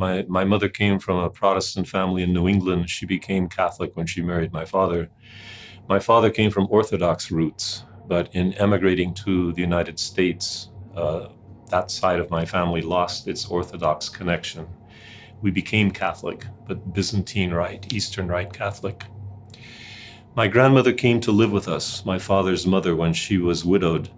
My mother came from a Protestant family in New England. She became Catholic when she married my father. My father came from Orthodox roots, but in emigrating to the United States, that side of my family lost its Orthodox connection. We became Catholic, but Byzantine Rite, Eastern Rite Catholic. My grandmother came to live with us, my father's mother, when she was widowed,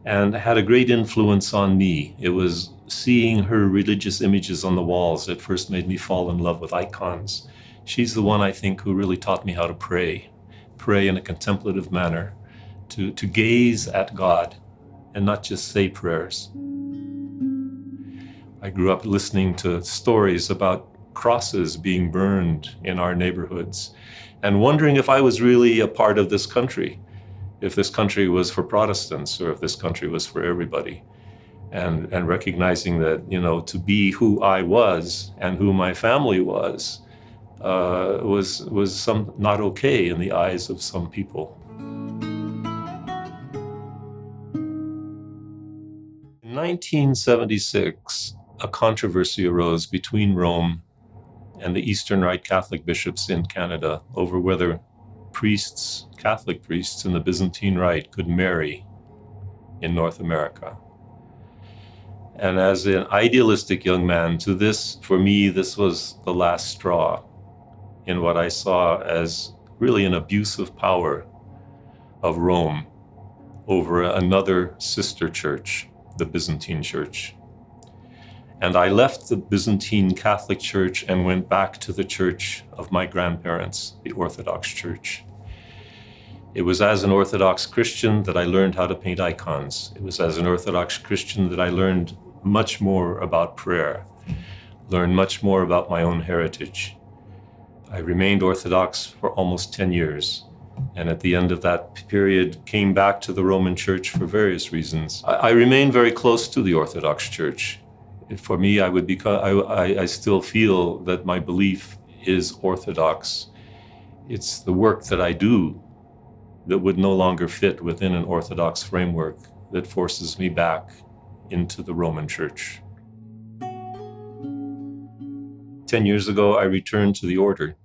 and had a great influence on me. It was seeing her religious images on the walls that first made me fall in love with icons. She's the one, I think, who really taught me how to pray in a contemplative manner, to gaze at God and not just say prayers. I grew up listening to stories about crosses being burned in our neighborhoods and wondering if I was really a part of this country, if this country was for Protestants or if this country was for everybody. And recognizing that, to be who I was and who my family was not okay in the eyes of some people. In 1976, a controversy arose between Rome and the Eastern Rite Catholic bishops in Canada over whether Catholic priests in the Byzantine Rite could marry in North America. And as an idealistic young man, for me, this was the last straw in what I saw as really an abuse of power of Rome over another sister church, the Byzantine Church. And I left the Byzantine Catholic Church and went back to the church of my grandparents, the Orthodox Church. It was as an Orthodox Christian that I learned how to paint icons. It was as an Orthodox Christian that I learned much more about prayer, learned much more about my own heritage. I remained Orthodox for almost 10 years, and at the end of that period came back to the Roman Church for various reasons. I remain very close to the Orthodox Church. For me, I still feel that my belief is Orthodox. It's the work that I do that would no longer fit within an Orthodox framework that forces me back into the Roman Church. 10 years ago, I returned to the order.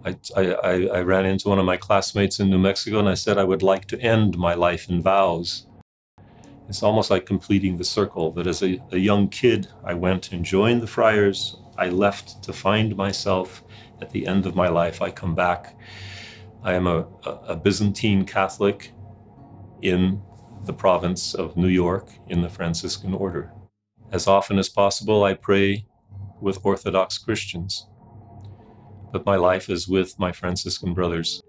I ran into one of my classmates in New Mexico and I said I would like to end my life in vows. It's almost like completing the circle, that as a young kid, I went and joined the friars. I left to find myself. At the end of my life, I come back. I am a Byzantine Catholic in the province of New York in the Franciscan order. As often as possible, I pray with Orthodox Christians, but my life is with my Franciscan brothers.